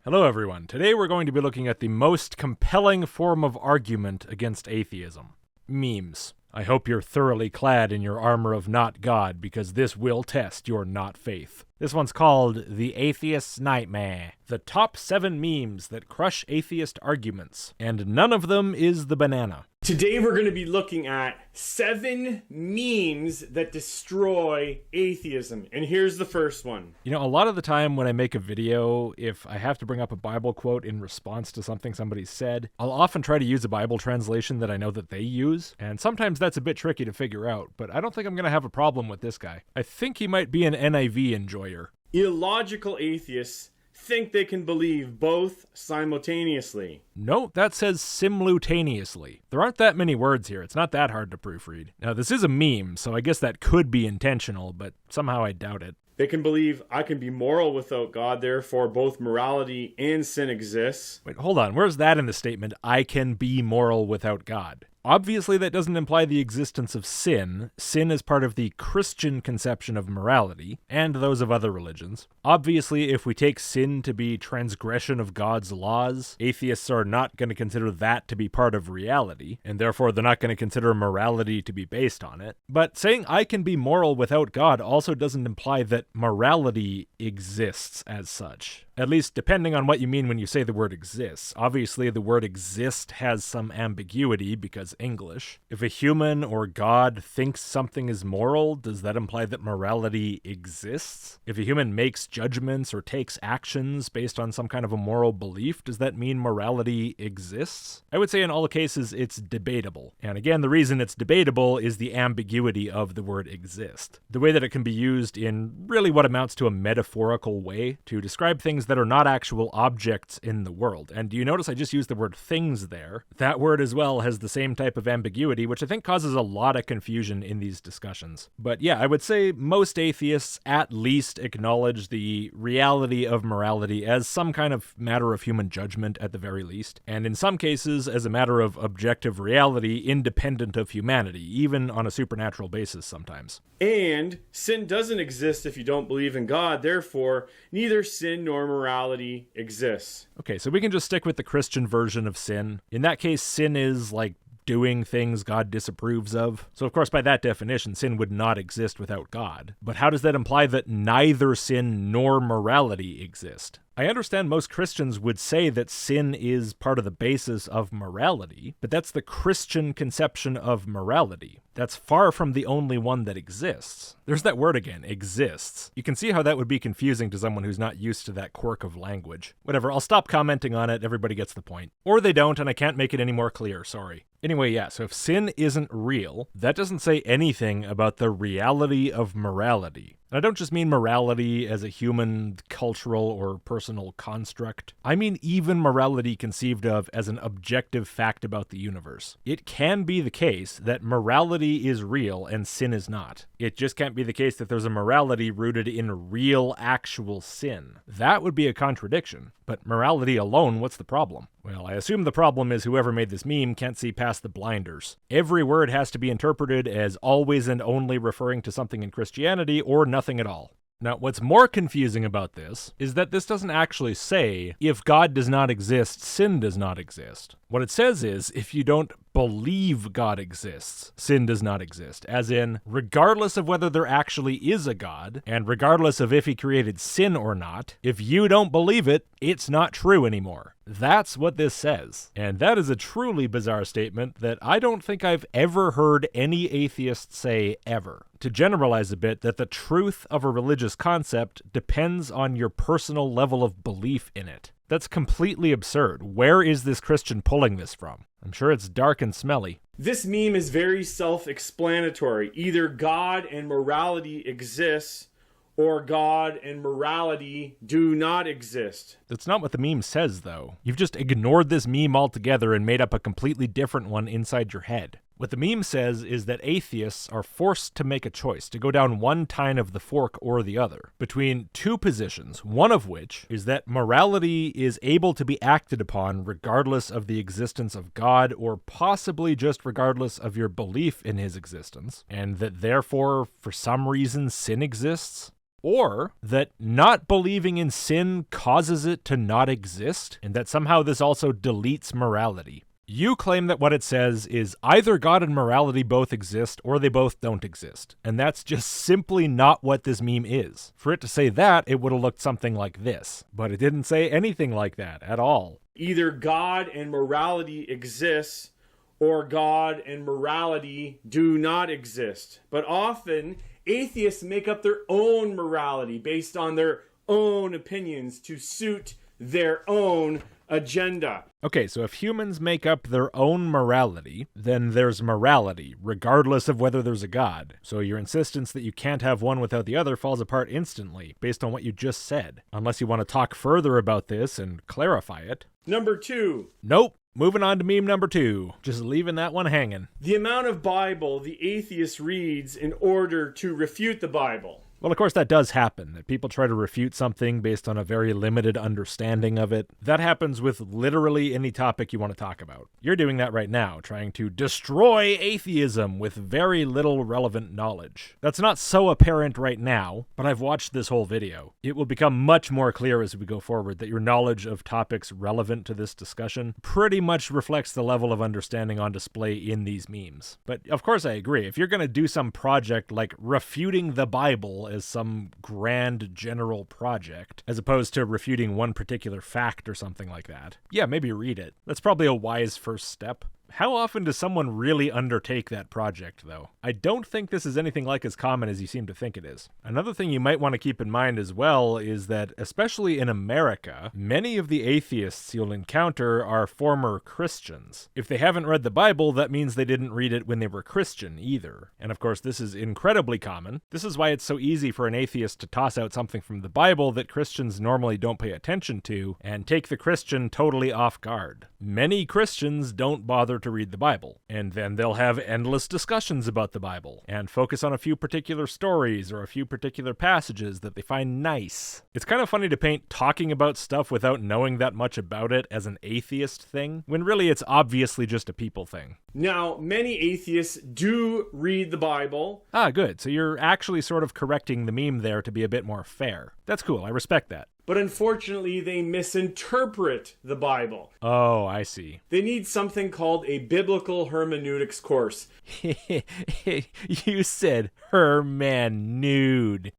Hello everyone. Today we're going to be looking at the most compelling form of argument against atheism. Memes. I hope you're thoroughly clad in your armor of not God, because this will test your not faith. This one's called The Atheist's Nightmare. The top 7 memes that crush atheist arguments, and none of them is the banana. Today we're going to be looking at 7 memes that destroy atheism. And here's the first one. You know, a lot of the time when I make a video, if I have to bring up a Bible quote in response to something somebody said, I'll often try to use a Bible translation that I know that they use, and sometimes that's a bit tricky to figure out, but I don't think I'm going to have a problem with this guy. I think he might be an NIV enjoyer. Illogical atheists think they can believe both simultaneously. No, that says simultaneously. There aren't that many words here. It's not that hard to proofread. Now, this is a meme, so I guess that could be intentional, but somehow I doubt it. They can believe I can be moral without God, therefore both morality and sin exists. Wait, hold on. Where's that in the statement, I can be moral without God? Obviously, that doesn't imply the existence of sin. Sin is part of the Christian conception of morality, and those of other religions. Obviously, if we take sin to be transgression of God's laws, atheists are not going to consider that to be part of reality, and therefore they're not going to consider morality to be based on it. But saying I can be moral without God also doesn't imply that morality exists as such. At least depending on what you mean when you say the word exists. Obviously, the word exist has some ambiguity because English. If a human or God thinks something is moral, does that imply that morality exists? If a human makes judgments or takes actions based on some kind of a moral belief, does that mean morality exists? I would say in all cases it's debatable. And again, the reason it's debatable is the ambiguity of the word exist. The way that it can be used in really what amounts to a metaphorical way to describe things that are not actual objects in the world. And do you notice I just used the word things there? That word as well has the same type of ambiguity, which I think causes a lot of confusion in these discussions. But yeah, I would say most atheists at least acknowledge the reality of morality as some kind of matter of human judgment at the very least, and in some cases as a matter of objective reality independent of humanity, even on a supernatural basis sometimes. And sin doesn't exist if you don't believe in God, therefore neither sin nor morality exists. Okay, so we can just stick with the Christian version of sin. In that case, sin is like doing things God disapproves of. So of course, by that definition, sin would not exist without God. But how does that imply that neither sin nor morality exist? I understand most Christians would say that sin is part of the basis of morality, but that's the Christian conception of morality. That's far from the only one that exists. There's that word again, exists. You can see how that would be confusing to someone who's not used to that quirk of language. Whatever, I'll stop commenting on it, everybody gets the point. Or they don't, and I can't make it any more clear, sorry. Anyway, yeah, so if sin isn't real, that doesn't say anything about the reality of morality. And I don't just mean morality as a human, cultural, or personal construct. I mean even morality conceived of as an objective fact about the universe. It can be the case that morality is real and sin is not. It just can't be the case that there's a morality rooted in real, actual sin. That would be a contradiction. But morality alone, what's the problem? Well, I assume the problem is whoever made this meme can't see past the blinders. Every word has to be interpreted as always and only referring to something in Christianity or nothing at all. Now, what's more confusing about this is that this doesn't actually say, if God does not exist, sin does not exist. What it says is, if you don't believe God exists, sin does not exist. As in, regardless of whether there actually is a God, and regardless of if he created sin or not, if you don't believe it, it's not true anymore. That's what this says. And that is a truly bizarre statement that I don't think I've ever heard any atheist say ever. To generalize a bit, that the truth of a religious concept depends on your personal level of belief in it. That's completely absurd. Where is this Christian pulling this from? I'm sure it's dark and smelly. This meme is very self-explanatory. Either God and morality exists, or God and morality do not exist. That's not what the meme says, though. You've just ignored this meme altogether and made up a completely different one inside your head. What the meme says is that atheists are forced to make a choice, to go down one tine of the fork or the other, between two positions, one of which is that morality is able to be acted upon regardless of the existence of God, or possibly just regardless of your belief in his existence, and that therefore, for some reason, sin exists. Or that not believing in sin causes it to not exist, and that somehow this also deletes morality. You claim that what it says is either God and morality both exist or they both don't exist. And that's just simply not what this meme is. For it to say that, it would have looked something like this. But it didn't say anything like that at all. Either God and morality exists or God and morality do not exist. But often, atheists make up their own morality based on their own opinions to suit their own agenda. Okay, so if humans make up their own morality, then there's morality, regardless of whether there's a God. So your insistence that you can't have one without the other falls apart instantly, based on what you just said. Unless you want to talk further about this and clarify it. Number 2. Nope. Moving on to meme number 2. Just leaving that one hanging. The amount of Bible the atheist reads in order to refute the Bible. Well, of course, that does happen, that people try to refute something based on a very limited understanding of it. That happens with literally any topic you want to talk about. You're doing that right now, trying to destroy atheism with very little relevant knowledge. That's not so apparent right now, but I've watched this whole video. It will become much more clear as we go forward that your knowledge of topics relevant to this discussion pretty much reflects the level of understanding on display in these memes. But of course I agree, if you're going to do some project like refuting the Bible as some grand general project, as opposed to refuting one particular fact or something like that, yeah, maybe read it. That's probably a wise first step. How often does someone really undertake that project, though? I don't think this is anything like as common as you seem to think it is. Another thing you might want to keep in mind as well is that, especially in America, many of the atheists you'll encounter are former Christians. If they haven't read the Bible, that means they didn't read it when they were Christian either. And of course, this is incredibly common. This is why it's so easy for an atheist to toss out something from the Bible that Christians normally don't pay attention to and take the Christian totally off guard. Many Christians don't bother to read the Bible, and then they'll have endless discussions about the Bible and focus on a few particular stories or a few particular passages that they find nice. It's kind of funny to paint talking about stuff without knowing that much about it as an atheist thing, when really it's obviously just a people thing. Now, many atheists do read the Bible. Ah, good. So you're actually sort of correcting the meme there to be a bit more fair. That's cool. I respect that. But unfortunately, they misinterpret the Bible. Oh, I see. They need something called a biblical hermeneutics course. You said hermeneutics.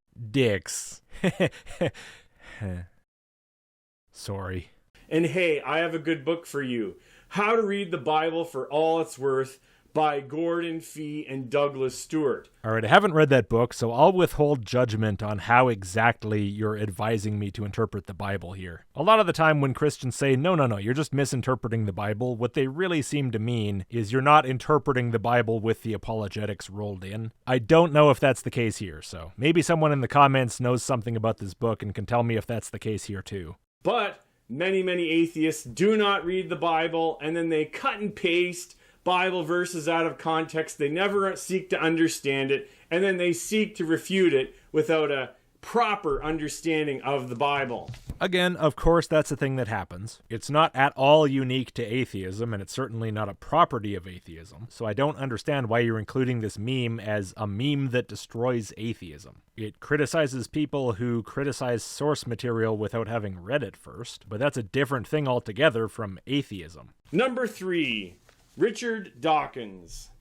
Sorry. And hey, I have a good book for you. How to Read the Bible for All It's Worth by Gordon Fee and Douglas Stewart. All right, I haven't read that book, so I'll withhold judgment on how exactly you're advising me to interpret the Bible here. A lot of the time when Christians say, no, you're just misinterpreting the Bible, what they really seem to mean is you're not interpreting the Bible with the apologetics rolled in. I don't know if that's the case here, so maybe someone in the comments knows something about this book and can tell me if that's the case here too. But many atheists do not read the Bible, and then they cut and paste Bible verses out of context. They never seek to understand it, and then they seek to refute it without a proper understanding of the Bible. Again, of course, that's a thing that happens. It's not at all unique to atheism, and it's certainly not a property of atheism. So I don't understand why you're including this meme as a meme that destroys atheism. It criticizes people who criticize source material without having read it first, but that's a different thing altogether from atheism. Number 3. Richard Dawkins.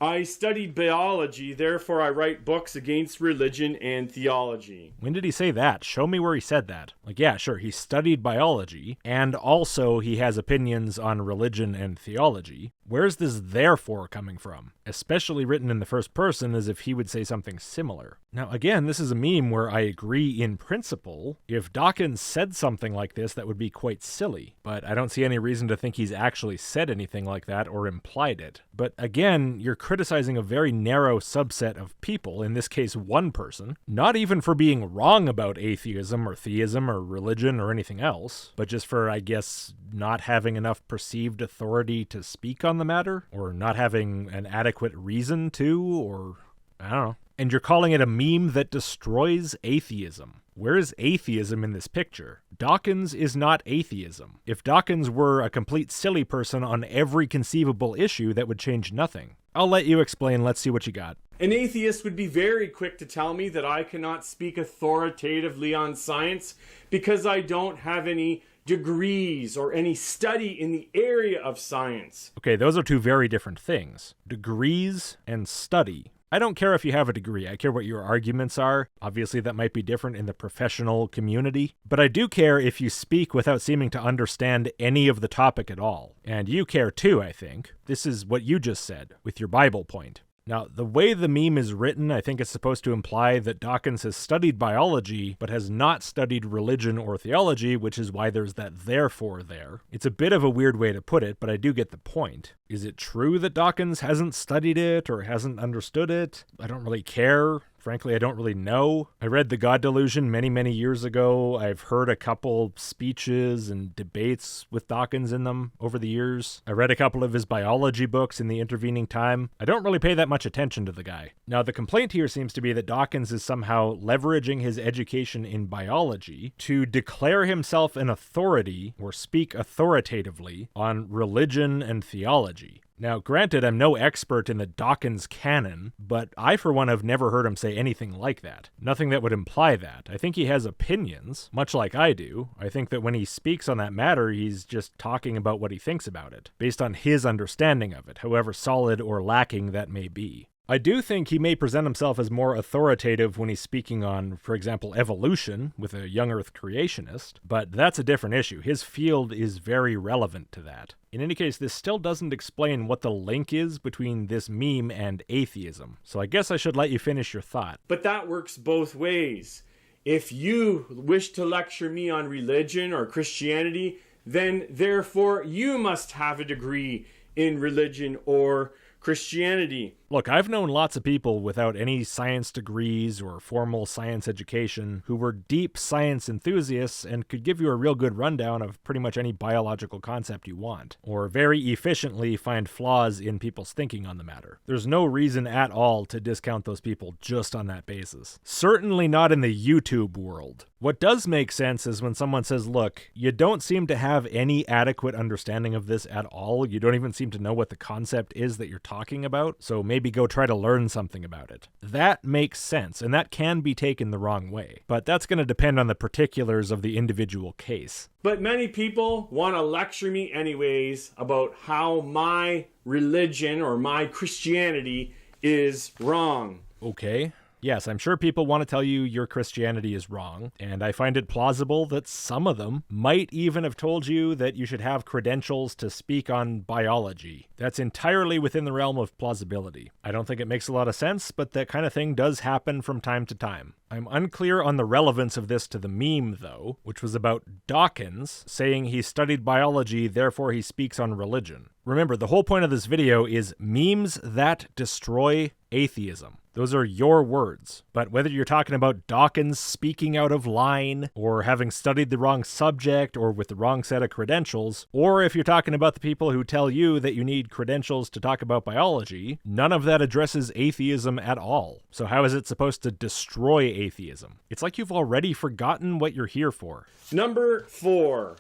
I studied biology, therefore I write books against religion and theology. When did he say that? Show me where he said that. Like, yeah, sure, he studied biology, and also he has opinions on religion and theology. Where's this therefore coming from? Especially written in the first person as if he would say something similar. Now, again, this is a meme where I agree in principle. If Dawkins said something like this, that would be quite silly, but I don't see any reason to think he's actually said anything like that or implied it. But again, you're criticizing a very narrow subset of people, in this case one person, not even for being wrong about atheism or theism or religion or anything else, but just for, I guess, not having enough perceived authority to speak on the matter, or not having an adequate reason to, or I don't know. And you're calling it a meme that destroys atheism. Where is atheism in this picture? Dawkins is not atheism. If Dawkins were a complete silly person on every conceivable issue, that would change nothing. I'll let you explain. Let's see what you got. An atheist would be very quick to tell me that I cannot speak authoritatively on science because I don't have any degrees or any study in the area of science. Okay, those are two very different things. Degrees and study. I don't care if you have a degree. I care what your arguments are. Obviously, that might be different in the professional community. But I do care if you speak without seeming to understand any of the topic at all. And you care too, I think. This is what you just said with your Bible point. Now, the way the meme is written, I think it's supposed to imply that Dawkins has studied biology, but has not studied religion or theology, which is why there's that therefore there. It's a bit of a weird way to put it, but I do get the point. Is it true that Dawkins hasn't studied it or hasn't understood it? I don't really care. Frankly, I don't really know. I read The God Delusion many, many years ago. I've heard a couple speeches and debates with Dawkins in them over the years. I read a couple of his biology books in the intervening time. I don't really pay that much attention to the guy. Now, the complaint here seems to be that Dawkins is somehow leveraging his education in biology to declare himself an authority or speak authoritatively on religion and theology. Now, granted, I'm no expert in the Dawkins canon, but I, for one, have never heard him say anything like that. Nothing that would imply that. I think he has opinions, much like I do. I think that when he speaks on that matter, he's just talking about what he thinks about it, based on his understanding of it, however solid or lacking that may be. I do think he may present himself as more authoritative when he's speaking on, for example, evolution with a young Earth creationist, but that's a different issue. His field is very relevant to that. In any case, this still doesn't explain what the link is between this meme and atheism, so I guess I should let you finish your thought. But that works both ways. If you wish to lecture me on religion or Christianity, then therefore you must have a degree in religion or Christianity. Look, I've known lots of people without any science degrees or formal science education who were deep science enthusiasts and could give you a real good rundown of pretty much any biological concept you want, or very efficiently find flaws in people's thinking on the matter. There's no reason at all to discount those people just on that basis. Certainly not in the YouTube world. What does make sense is when someone says, look, you don't seem to have any adequate understanding of this at all. You don't even seem to know what the concept is that you're talking about, so maybe go try to learn something about it. That makes sense, and that can be taken the wrong way. But that's going to depend on the particulars of the individual case. But many people want to lecture me anyways about how my religion or my Christianity is wrong. Okay. Yes, I'm sure people want to tell you your Christianity is wrong, and I find it plausible that some of them might even have told you that you should have credentials to speak on biology. That's entirely within the realm of plausibility. I don't think it makes a lot of sense, but that kind of thing does happen from time to time. I'm unclear on the relevance of this to the meme, though, which was about Dawkins saying he studied biology, therefore he speaks on religion. Remember, the whole point of this video is memes that destroy atheism. Those are your words. But whether you're talking about Dawkins speaking out of line, or having studied the wrong subject, or with the wrong set of credentials, or if you're talking about the people who tell you that you need credentials to talk about biology, none of that addresses atheism at all. So how is it supposed to destroy atheism? It's like you've already forgotten what you're here for. Number 4.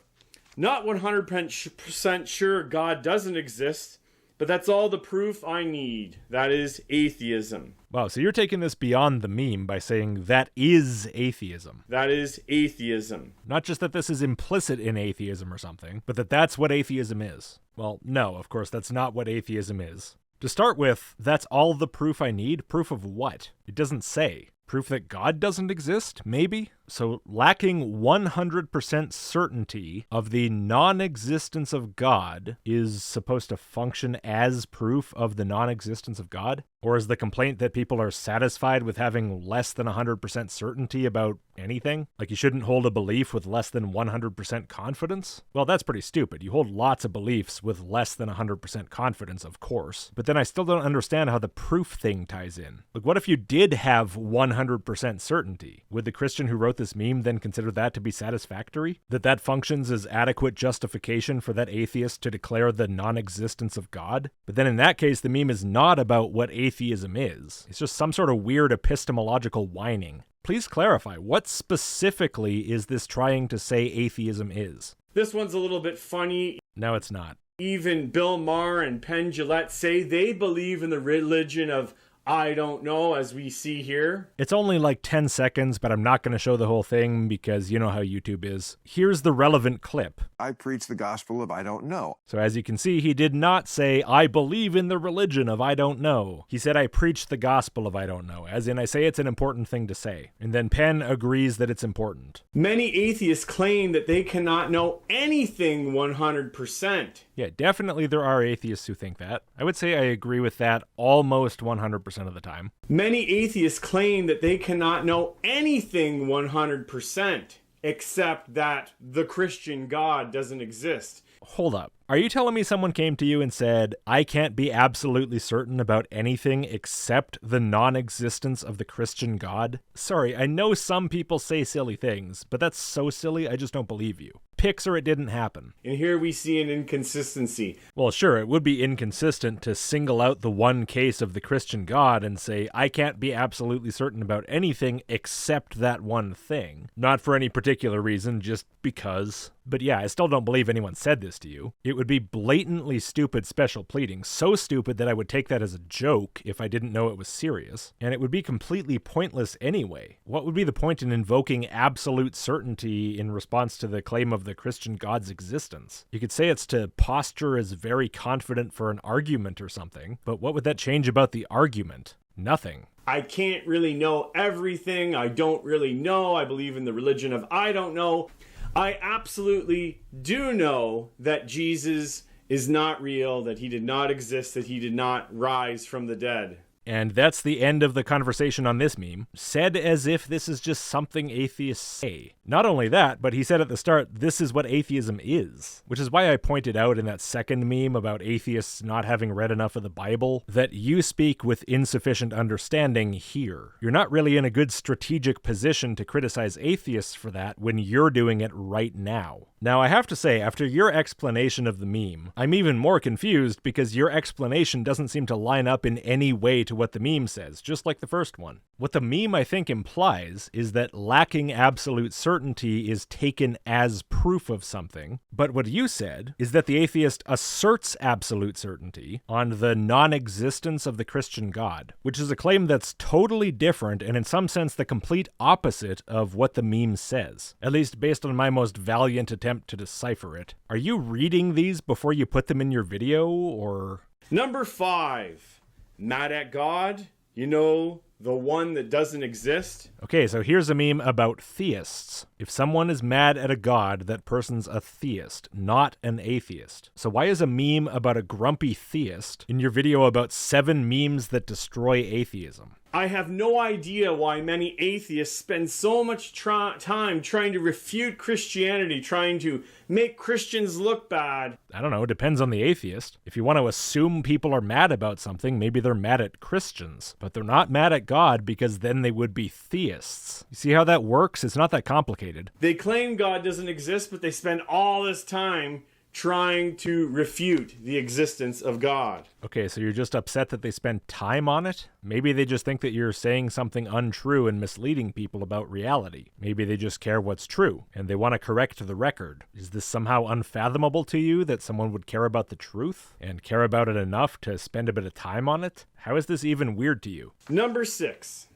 Not 100% sure God doesn't exist, but that's all the proof I need. That is atheism. Wow, so you're taking this beyond the meme by saying that is atheism. That is atheism. Not just that this is implicit in atheism or something, but that that's what atheism is. Well, no, of course, that's not what atheism is. To start with, that's all the proof I need? Proof of what? It doesn't say. Proof that God doesn't exist? Maybe? So lacking 100% certainty of the non-existence of God is supposed to function as proof of the non-existence of God? Or is the complaint that people are satisfied with having less than 100% certainty about anything? Like you shouldn't hold a belief with less than 100% confidence? Well, that's pretty stupid. You hold lots of beliefs with less than 100% confidence, of course. But then I still don't understand how the proof thing ties in. Like, what if you did have 100% certainty? Would the Christian who wrote this meme then consider that to be satisfactory? That functions as adequate justification for that atheist to declare the non-existence of God? But then in that case, the meme is not about what atheism is. It's just some sort of weird epistemological whining. Please clarify, what specifically is this trying to say atheism is? This one's a little bit funny. No, it's not. Even Bill Maher and Penn Jillette say they believe in the religion of I don't know, as we see here. It's only like 10 seconds, but I'm not going to show the whole thing because you know how YouTube is. Here's the relevant clip. I preach the gospel of I don't know. So as you can see, he did not say, I believe in the religion of I don't know. He said, I preach the gospel of I don't know, as in I say it's an important thing to say. And then Penn agrees that it's important. Many atheists claim that they cannot know anything 100%. Yeah, definitely there are atheists who think that. I would say I agree with that almost 100% of the time. Many atheists claim that they cannot know anything 100%, except that the Christian God doesn't exist. Hold up. Are you telling me someone came to you and said, I can't be absolutely certain about anything except the non-existence of the Christian God? Sorry, I know some people say silly things, but that's so silly I just don't believe you. Pics or it didn't happen. And here we see an inconsistency. Well, sure, it would be inconsistent to single out the one case of the Christian God and say, I can't be absolutely certain about anything except that one thing. Not for any particular reason, just because. But yeah, I still don't believe anyone said this to you. It would be blatantly stupid special pleading, so stupid that I would take that as a joke if I didn't know it was serious. And it would be completely pointless anyway. What would be the point in invoking absolute certainty in response to the claim of the Christian God's existence? You could say it's to posture as very confident for an argument or something, but what would that change about the argument? Nothing. I can't really know everything. I don't really know. I believe in the religion of I don't know. I absolutely do know that Jesus is not real, that he did not exist, that he did not rise from the dead. And that's the end of the conversation on this meme, said as if this is just something atheists say. Not only that, but he said at the start, this is what atheism is, which is why I pointed out in that second meme about atheists not having read enough of the Bible, that you speak with insufficient understanding here. You're not really in a good strategic position to criticize atheists for that when you're doing it right now. Now, I have to say, after your explanation of the meme, I'm even more confused because your explanation doesn't seem to line up in any way to what the meme says, just like the first one. What the meme, I think, implies is that lacking absolute certainty is taken as proof of something, but what you said is that the atheist asserts absolute certainty on the non-existence of the Christian God, which is a claim that's totally different and in some sense the complete opposite of what the meme says, at least based on my most valiant attempt to decipher it. Are you reading these before you put them in your video, or... Number 5. Mad at God? You know, the one that doesn't exist? Okay, so here's a meme about theists. If someone is mad at a god, that person's a theist, not an atheist. So why is a meme about a grumpy theist in your video about 7 memes that destroy atheism? I have no idea why many atheists spend so much time trying to refute Christianity, trying to make Christians look bad. I don't know, it depends on the atheist. If you want to assume people are mad about something, maybe they're mad at Christians. But they're not mad at God because then they would be theists. You see how that works? It's not that complicated. They claim God doesn't exist, but they spend all this time trying to refute the existence of God. Okay, so you're just upset that they spend time on it? Maybe they just think that you're saying something untrue and misleading people about reality. Maybe they just care what's true, and they want to correct the record. Is this somehow unfathomable to you that someone would care about the truth, and care about it enough to spend a bit of time on it? How is this even weird to you? Number 6.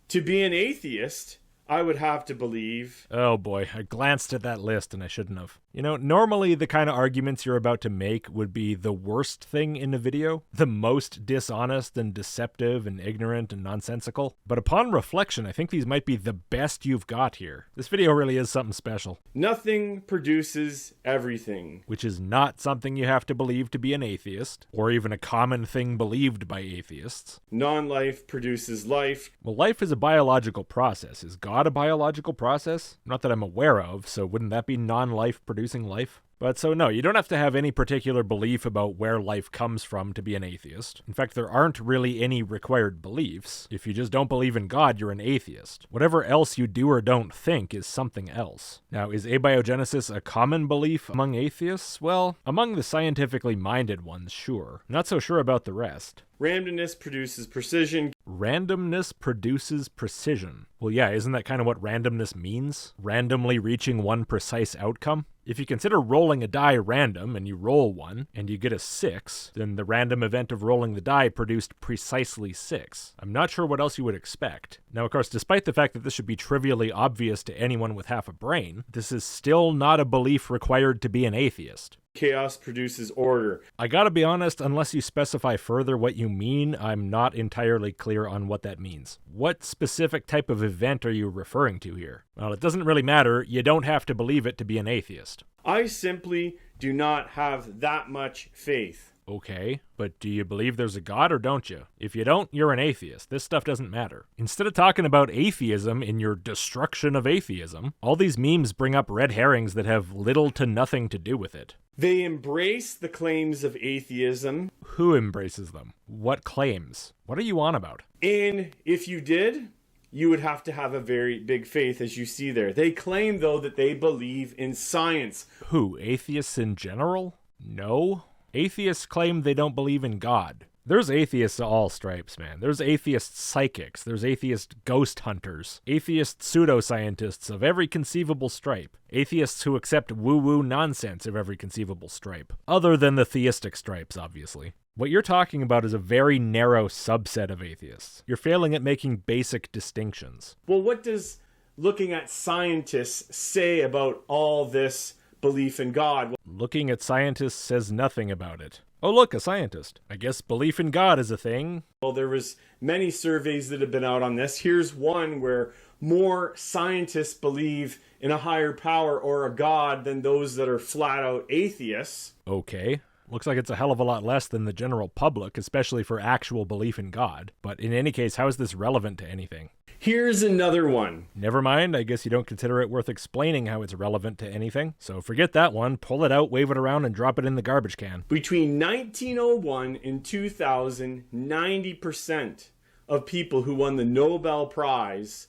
To be an atheist, I would have to believe... Oh boy, I glanced at that list and I shouldn't have. You know, normally the kind of arguments you're about to make would be the worst thing in a video, the most dishonest and deceptive and ignorant and nonsensical. But upon reflection, I think these might be the best you've got here. This video really is something special. Nothing produces everything. Which is not something you have to believe to be an atheist, or even a common thing believed by atheists. Non-life produces life. Well, life is a biological process. Is God a biological process? Not that I'm aware of, so wouldn't that be non-life producing life? But so no, you don't have to have any particular belief about where life comes from to be an atheist. In fact, there aren't really any required beliefs. If you just don't believe in God, you're an atheist. Whatever else you do or don't think is something else. Now, is abiogenesis a common belief among atheists? Well, among the scientifically minded ones, sure. Not so sure about the rest. Randomness produces precision. Randomness produces precision. Well, yeah, isn't that kind of what randomness means? Randomly reaching one precise outcome? If you consider role rolling a die random and you roll one and you get a 6, then the random event of rolling the die produced precisely 6. I'm not sure what else you would expect. Now, of course, despite the fact that this should be trivially obvious to anyone with half a brain, this is still not a belief required to be an atheist. Chaos produces order. I gotta be honest, unless you specify further what you mean, I'm not entirely clear on what that means. What specific type of event are you referring to here? Well, it doesn't really matter. You don't have to believe it to be an atheist. I simply do not have that much faith. Okay, but do you believe there's a God or don't you? If you don't, you're an atheist. This stuff doesn't matter. Instead of talking about atheism in your destruction of atheism, all these memes bring up red herrings that have little to nothing to do with it. They embrace the claims of atheism. Who embraces them? What claims? What are you on about? And if you did, you would have to have a very big faith, as you see there. They claim, though, that they believe in science. Who? Atheists in general? No. Atheists claim they don't believe in God. There's atheists of all stripes, man. There's atheist psychics. There's atheist ghost hunters. Atheist pseudoscientists of every conceivable stripe. Atheists who accept woo-woo nonsense of every conceivable stripe. Other than the theistic stripes, obviously. What you're talking about is a very narrow subset of atheists. You're failing at making basic distinctions. Well, what does looking at scientists say about all this belief in God? Looking at scientists says nothing about it. Oh, look, a scientist. I guess belief in God is a thing. Well, there was many surveys that have been out on this. Here's one where more scientists believe in a higher power or a God than those that are flat out atheists. Okay. Looks like it's a hell of a lot less than the general public, especially for actual belief in God. But in any case, how is this relevant to anything? Here's another one. Never mind, I guess you don't consider it worth explaining how it's relevant to anything. So forget that one, pull it out, wave it around, and drop it in the garbage can. Between 1901 and 2000, 90% of people who won the Nobel Prize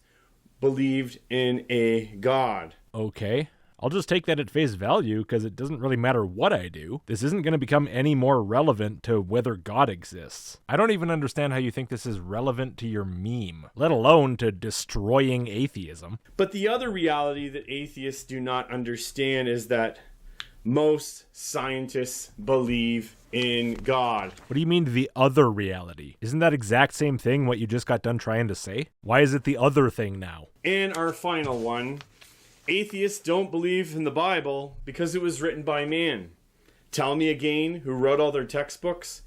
believed in a God. Okay. I'll just take that at face value because it doesn't really matter what I do. This isn't going to become any more relevant to whether God exists. I don't even understand how you think this is relevant to your meme, let alone to destroying atheism. But the other reality that atheists do not understand is that most scientists believe in God. What do you mean the other reality? Isn't that exact same thing what you just got done trying to say? Why is it the other thing now? And our final one. Atheists don't believe in the Bible because it was written by man. Tell me again who wrote all their textbooks.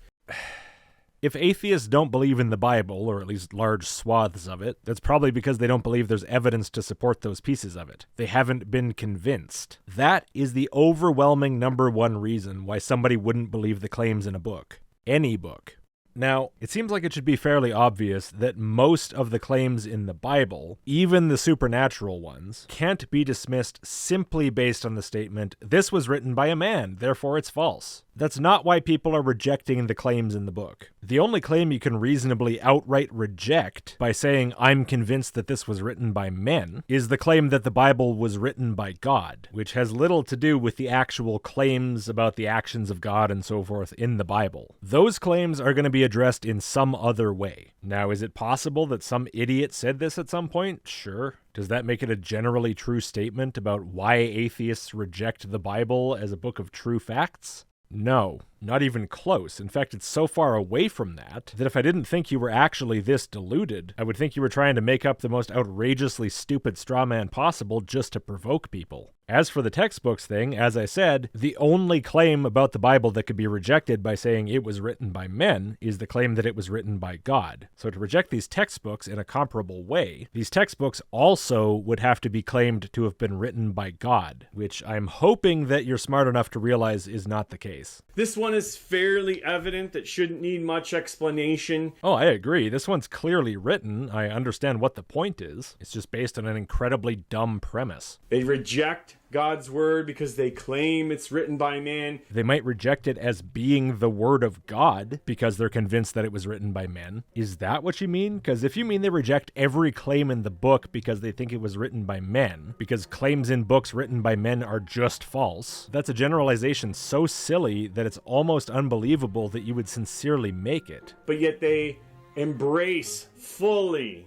If atheists don't believe in the Bible, or at least large swaths of it, that's probably because they don't believe there's evidence to support those pieces of it. They haven't been convinced. That is the overwhelming number one reason why somebody wouldn't believe the claims in a book. Any book. Now, it seems like it should be fairly obvious that most of the claims in the Bible, even the supernatural ones, can't be dismissed simply based on the statement, this was written by a man, therefore it's false. That's not why people are rejecting the claims in the book. The only claim you can reasonably outright reject by saying, I'm convinced that this was written by men, is the claim that the Bible was written by God, which has little to do with the actual claims about the actions of God and so forth in the Bible. Those claims are going to be addressed in some other way. Now, is it possible that some idiot said this at some point? Sure. Does that make it a generally true statement about why atheists reject the Bible as a book of true facts? No, not even close. In fact, it's so far away from that if I didn't think you were actually this deluded, I would think you were trying to make up the most outrageously stupid straw man possible just to provoke people. As for the textbooks thing, as I said, the only claim about the Bible that could be rejected by saying it was written by men is the claim that it was written by God. So to reject these textbooks in a comparable way, these textbooks also would have to be claimed to have been written by God, which I'm hoping that you're smart enough to realize is not the case. This one is fairly evident that shouldn't need much explanation. Oh, I agree. This one's clearly written. I understand what the point is. It's just based on an incredibly dumb premise. They reject God's word because they claim it's written by man. They might reject it as being the word of God because they're convinced that it was written by men. Is that what you mean? Because if you mean they reject every claim in the book because they think it was written by men, because claims in books written by men are just false, that's a generalization so silly that it's almost unbelievable that you would sincerely make it. But yet they embrace fully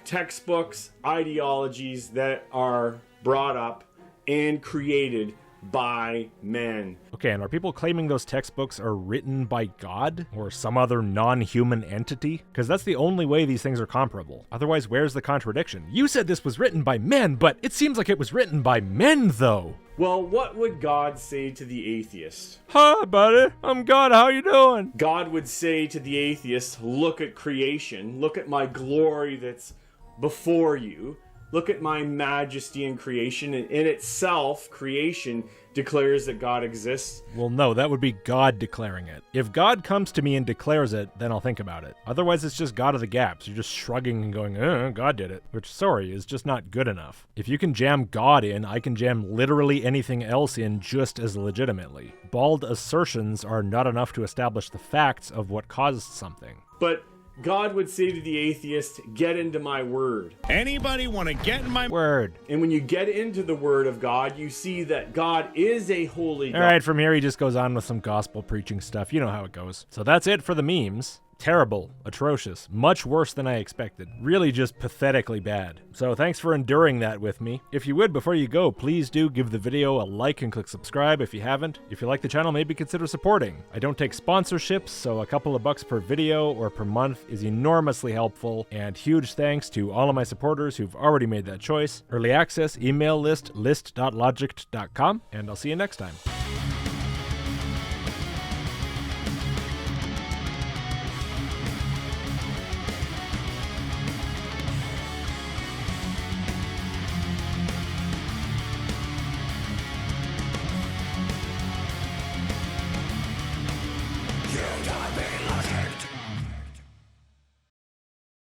textbooks, ideologies that are brought up and created by men. Okay, and are people claiming those textbooks are written by God or some other non-human entity? Because that's the only way these things are comparable. Otherwise, where's the contradiction? You said this was written by men, but it seems like it was written by men, though. Well, what would God say to the atheist? Hi, buddy. I'm God. How you doing? God would say to the atheist, look at creation. Look at my glory that's before you. Look at my majesty in creation. And in itself, creation declares that God exists. Well, no, that would be God declaring it. If God comes to me and declares it, then I'll think about it. Otherwise, it's just God of the gaps. You're just shrugging and going, God did it. Which, sorry, is just not good enough. If you can jam God in, I can jam literally anything else in just as legitimately. Bald assertions are not enough to establish the facts of what caused something. But God would say to the atheist, get into my word. Anybody want to get in my Word. And when you get into the word of God, you see that God is a holy God. All right, from here he just goes on with some gospel preaching stuff. You know how it goes. So that's it for the memes. Terrible, atrocious, much worse than I expected. Really just pathetically bad. So thanks for enduring that with me. If you would, before you go, please do give the video a like and click subscribe if you haven't. If you like the channel, maybe consider supporting. I don't take sponsorships, so a couple of bucks per video or per month is enormously helpful. And huge thanks to all of my supporters who've already made that choice. Early access, email list, list.logicked.com, and I'll see you next time.